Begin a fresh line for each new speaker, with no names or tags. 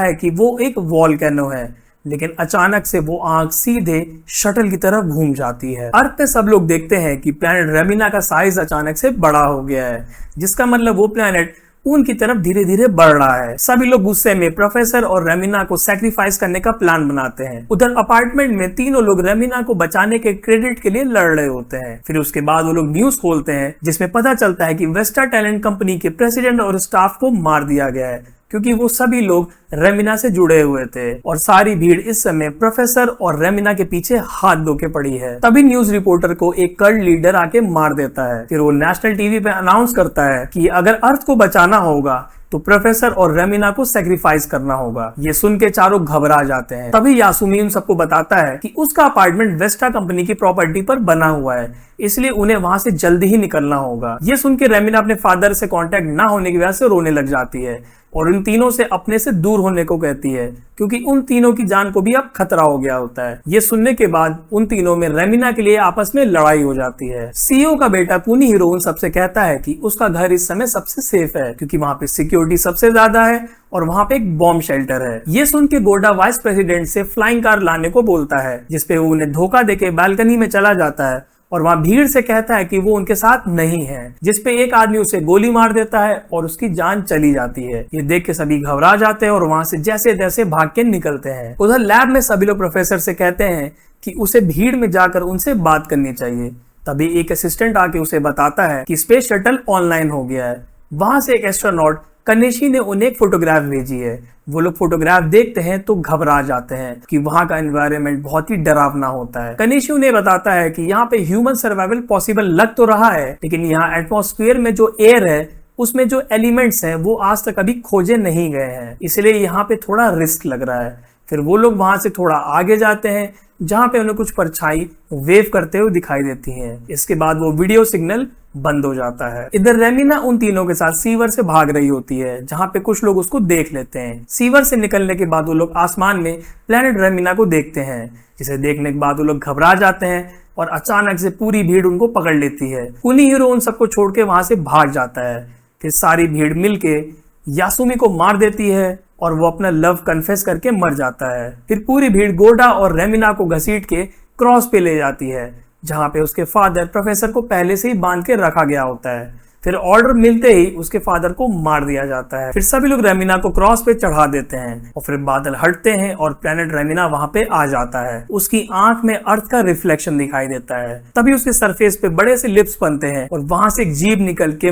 है कि वो एक वॉल्केनो है, लेकिन अचानक से वो आंख सीधे शटल की तरफ घूम जाती है। अर्थ पे सब लोग देखते हैं कि प्लैनेट रेमिना का साइज अचानक से बड़ा हो गया है, जिसका मतलब वो प्लैनेट उनकी तरफ धीरे धीरे बढ़ रहा है। सभी लोग गुस्से में प्रोफेसर और रेमिना को सैक्रिफाइस करने का प्लान बनाते हैं। उधर अपार्टमेंट में तीनों लोग रेमिना को बचाने के क्रेडिट के लिए लड़ रहे होते हैं। फिर उसके बाद वो लोग न्यूज खोलते हैं, जिसमें पता चलता है कि वेस्टा टैलेंट कंपनी के प्रेसिडेंट और स्टाफ को मार दिया गया है, क्योंकि वो सभी लोग रेमिना से जुड़े हुए थे। और सारी भीड़ इस समय प्रोफेसर और रेमिना के पीछे हाथ धो के पड़ी है। तभी न्यूज रिपोर्टर को एक कल्ट लीडर आके मार देता है। फिर वो नेशनल टीवी पे अनाउंस करता है कि अगर अर्थ को बचाना होगा तो प्रोफेसर और रेमिना को सैक्रिफाइस करना होगा। ये सुन के चारों घबरा जाते हैं। तभी यासुमी उन सबको बताता है कि उसका अपार्टमेंट वेस्टा कंपनी की प्रॉपर्टी पर बना हुआ है, इसलिए उन्हें वहां से जल्दी ही निकलना होगा। ये सुन के रेमिना अपने फादर से कांटेक्ट ना होने की वजह से रोने लग जाती है और उन तीनों से अपने से दूर होने को कहती है, क्योंकि उन तीनों की जान को भी अब खतरा हो गया होता है। ये सुनने के बाद उन तीनों में रेमिना के लिए आपस में लड़ाई हो जाती है। सीईओ का बेटा कुनी हीरो उन सबसे कहता है कि उसका घर इस समय सबसे सेफ है, क्योंकि वहां पे सिक्योरिटी सबसे ज्यादा है और वहां पे एक बॉम्ब शेल्टर है। ये सुन के गोडा वाइस प्रेसिडेंट से फ्लाइंग कार लाने को बोलता है, जिसपे वो उन्हें धोखा देके बालकनी में चला जाता है और वहां भीड़ से कहता है कि वो उनके साथ नहीं है, जिसपे एक आदमी उसे गोली मार देता है और उसकी जान चली जाती है। ये देख के सभी घबरा जाते हैं और वहां से जैसे तैसे भाग के निकलते हैं। उधर लैब में सभी लोग प्रोफेसर से कहते हैं कि उसे भीड़ में जाकर उनसे बात करनी चाहिए। तभी एक असिस्टेंट आके उसे बताता है कि स्पेस शटल ऑनलाइन हो गया है। वहां से एक एस्ट्रोनॉट कनिशी ने उन्हें एक फोटोग्राफ भेजी है। वो लोग फोटोग्राफ देखते हैं तो घबरा जाते हैं कि वहां का एनवायरनमेंट बहुत ही डरावना होता है। कनिशी उन्हें बताता है कि यहाँ पे ह्यूमन सर्वाइवल पॉसिबल लग तो रहा है, लेकिन यहाँ एटमॉस्फेयर में जो एयर है उसमें जो एलिमेंट्स हैं वो आज तक अभी खोजे नहीं गए हैं, इसलिए यहाँ पे थोड़ा रिस्क लग रहा है। फिर वो लोग वहां से थोड़ा आगे जाते हैं, जहां पे उन्हें कुछ परछाई वेव करते हुए दिखाई देती हैं। इसके बाद वो वीडियो सिग्नल बंद हो जाता है। इधर रेमिना उन तीनों के साथ सीवर से भाग रही होती है, जहां पे कुछ लोग उसको देख लेते हैं। सीवर से निकलने के बाद वो लोग आसमान में प्लेनेट रेमिना को देखते हैं, जिसे देखने के बाद वो लोग घबरा जाते हैं और अचानक से पूरी भीड़ उनको पकड़ लेती है। कुनी हीरो उन सबको छोड़ के वहां से भाग जाता है। फिर सारी भीड़ मिलके यासुमी को मार देती है और वो अपना लव कन्फेस करके मर जाता है। फिर पूरी भीड़ गोडा और रेमिना को घसीट के क्रॉस पे ले जाती है, जहां पे उसके फादर प्रोफेसर को पहले से ही बांध के रखा गया होता है। फिर ऑर्डर मिलते ही उसके फादर को मार दिया जाता है। फिर सभी लोग रेमिना को क्रॉस पे चढ़ा देते हैं और फिर बादल हटते हैं और प्लेनेट रेमिना वहां पे आ जाता है। उसकी आंख में अर्थ का रिफ्लेक्शन दिखाई देता है। तभी उसके सरफेस पे बड़े से लिप्स बनते हैं और वहां से एक जीभ निकल के